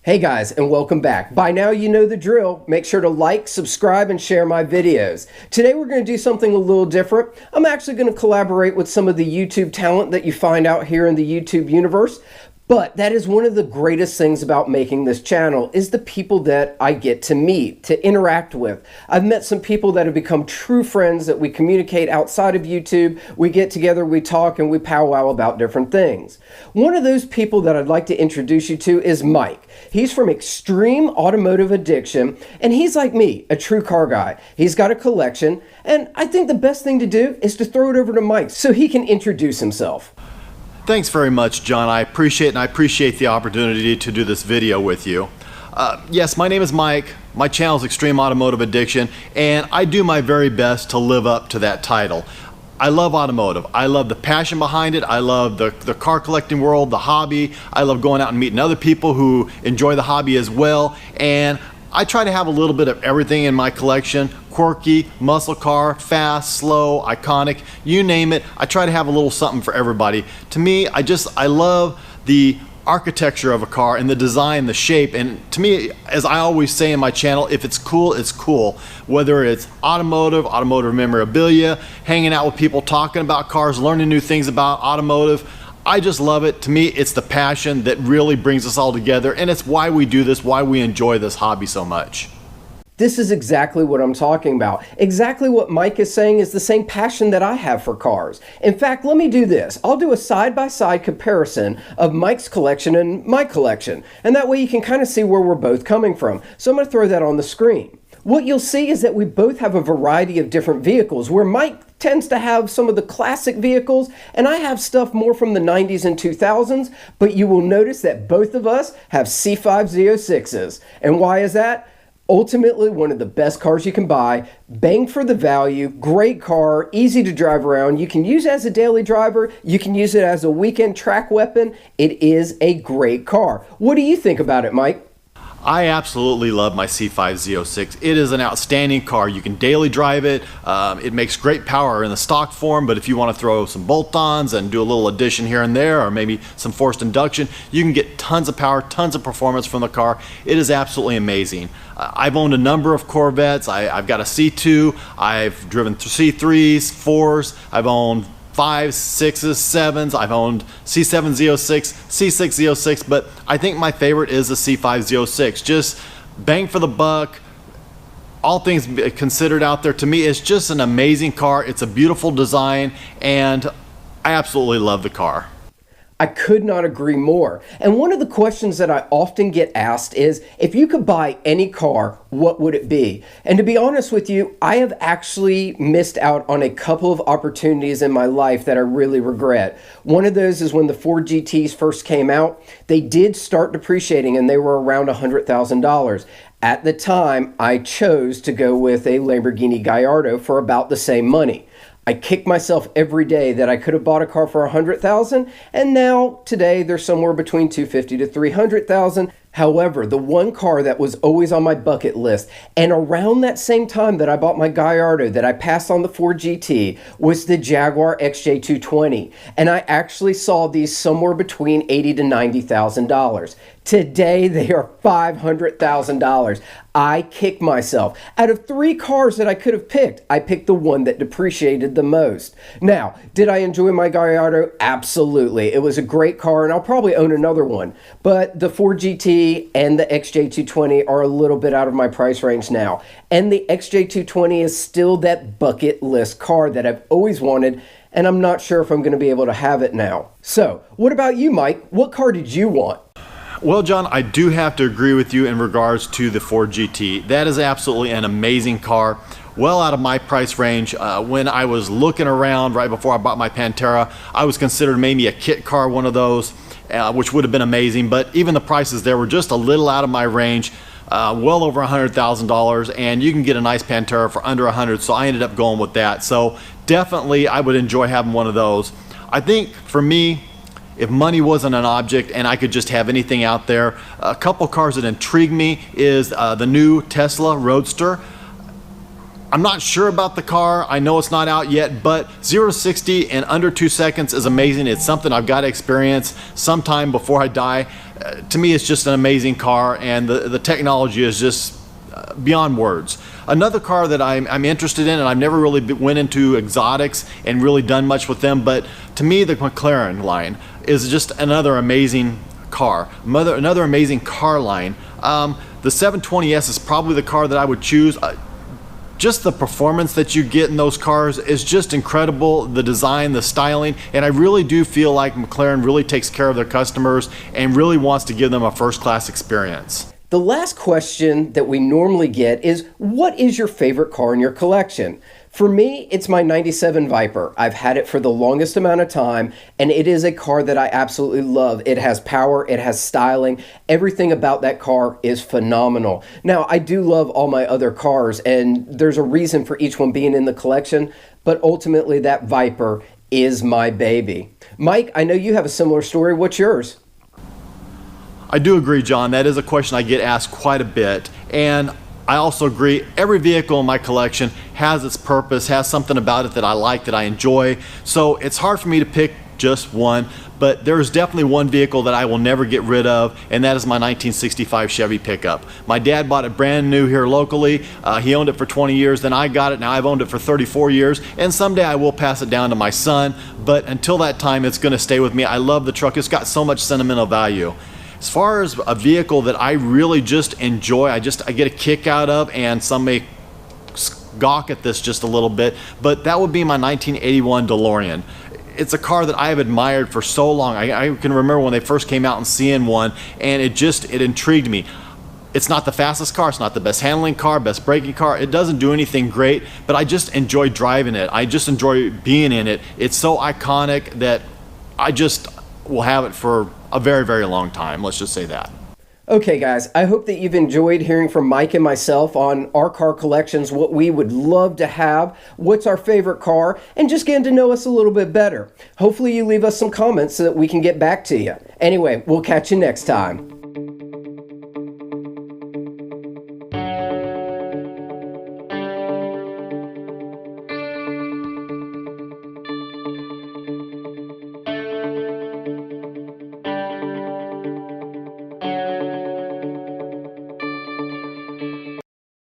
Hey guys, and welcome back. By now you know the drill. Make sure to like, subscribe, and share my videos. Today we're going to do something a little different. I'm actually going to collaborate with some of the YouTube talent that you find out here in the YouTube universe. But that is one of the greatest things about making this channel is the people that I get to meet, to interact with. I've met some people that have become true friends that we communicate outside of YouTube. We get together, we talk, and we powwow about different things. One of those people that I'd like to introduce you to is Mike. He's from Extreme Automotive Addiction, and he's like me, a true car guy. He's got a collection, and I think the best thing to do is to throw it over to Mike so he can introduce himself. Thanks very much, John. I appreciate the opportunity to do this video with you. Yes, my name is Mike. My channel is Extreme Automotive Addiction, and I do my very best to live up to that title. I love automotive. I love the passion behind it. I love the car collecting world, the hobby. I love going out and meeting other people who enjoy the hobby as well. And I try to have a little bit of everything in my collection. Quirky, muscle car, fast, slow, iconic, you name it. I try to have a little something for everybody. To me, I love the architecture of a car and the design, the shape, and to me, as I always say in my channel, if it's cool, it's cool. Whether it's automotive memorabilia, hanging out with people, talking about cars, learning new things about automotive, I just love it. To me, it's the passion that really brings us all together, and it's why we do this, why we enjoy this hobby so much. This is exactly what I'm talking about. Exactly what Mike is saying is the same passion that I have for cars. In fact, let me do this. I'll do a side-by-side comparison of Mike's collection and my collection. And that way you can kind of see where we're both coming from. So I'm going to throw that on the screen. What you'll see is that we both have a variety of different vehicles, where Mike tends to have some of the classic vehicles, and I have stuff more from the 90s and 2000s, but you will notice that both of us have C5 Z06s. And why is that? Ultimately, one of the best cars you can buy, bang for the value, great car, easy to drive around. You can use it as a daily driver. You can use it as a weekend track weapon. It is a great car. What do you think about it, Mike? I absolutely love my C5 Z06. It is an outstanding car. You can daily drive it. It makes great power in the stock form, but if you want to throw some bolt-ons and do a little addition here and there, or maybe some forced induction, you can get tons of power, tons of performance from the car. It is absolutely amazing. I've owned a number of Corvettes. I've got a C2. I've driven C3s, 4s. I've owned 5s, 6s, 7s. I've owned C7 Z06, C6 Z06, but I think my favorite is the C5 Z06. Just bang for the buck, all things considered out there. To me, it's just an amazing car. It's a beautiful design, and I absolutely love the car. I could not agree more. And one of the questions that I often get asked is, if you could buy any car, what would it be? And to be honest with you, I have actually missed out on a couple of opportunities in my life that I really regret. One of those is when the Ford GTs first came out. They did start depreciating and they were around $100,000. At the time, I chose to go with a Lamborghini Gallardo for about the same money. I kick myself every day that I could have bought a car for $100,000, and now today they're somewhere between $250,000 to $300,000. However, the one car that was always on my bucket list, and around that same time that I bought my Gallardo that I passed on the Ford GT, was the Jaguar XJ220, and I actually saw these somewhere between $80,000 to $90,000. Today they are $500,000. I kick myself. Out of 3 cars that I could have picked, I picked the one that depreciated the most. Now, did I enjoy my Gallardo? Absolutely. It was a great car, and I'll probably own another one. But the Ford GT and the XJ220 are a little bit out of my price range now. And the XJ220 is still that bucket list car that I've always wanted, and I'm not sure if I'm going to be able to have it now. So, what about you, Mike? What car did you want? Well, John, I do have to agree with you in regards to the Ford GT. That is absolutely an amazing car, well out of my price range. When I was looking around right before I bought my Pantera, I was considered maybe a kit car, one of those, which would have been amazing, but even the prices there were just a little out of my range. Well over $100,000, and you can get a nice Pantera for under $100,000, so I ended up going with that. So definitely I would enjoy having one of those. I think for me, if money wasn't an object and I could just have anything out there, a couple cars that intrigue me is the new Tesla Roadster. I'm not sure about the car. I know it's not out yet, but 0-60 in under 2 seconds is amazing. It's something I've got to experience sometime before I die. to me, it's just an amazing car, and the technology is just beyond words. Another car that I'm interested in, and I've never really went into exotics and really done much with them, but to me the McLaren line is just another amazing car, another amazing car line. The 720S is probably the car that I would choose. Just the performance that you get in those cars is just incredible, the design, the styling, and I really do feel like McLaren really takes care of their customers and really wants to give them a first-class experience. The last question that we normally get is, what is your favorite car in your collection? For me, it's my 97 Viper. I've had it for the longest amount of time, and it is a car that I absolutely love. It has power, it has styling, everything about that car is phenomenal. Now, I do love all my other cars, and there's a reason for each one being in the collection, but ultimately that Viper is my baby. Mike, I know you have a similar story. What's yours? I do agree, John. That is a question I get asked quite a bit, and I also agree every vehicle in my collection has its purpose, has something about it that I like, that I enjoy, so it's hard for me to pick just one, but there's definitely one vehicle that I will never get rid of, and that is my 1965 Chevy pickup. My dad bought it brand new here locally. He owned it for 20 years, then I got it. Now I've owned it for 34 years, and someday I will pass it down to my son, but until that time it's going to stay with me. I love the truck. It's got so much sentimental value. As far as a vehicle that I really just enjoy, I get a kick out of, and some may gawk at this just a little bit, but that would be my 1981 DeLorean. It's a car that I have admired for so long. I can remember when they first came out and seeing one, and it intrigued me. It's not the fastest car, it's not the best handling car, best braking car, it doesn't do anything great, but I just enjoy driving it. I just enjoy being in it. It's so iconic that I just will have it for a very, very long time. Let's just say that. Okay, guys, I hope that you've enjoyed hearing from Mike and myself on our car collections, what we would love to have, what's our favorite car, and just getting to know us a little bit better. Hopefully you leave us some comments so that we can get back to you. Anyway, we'll catch you next time.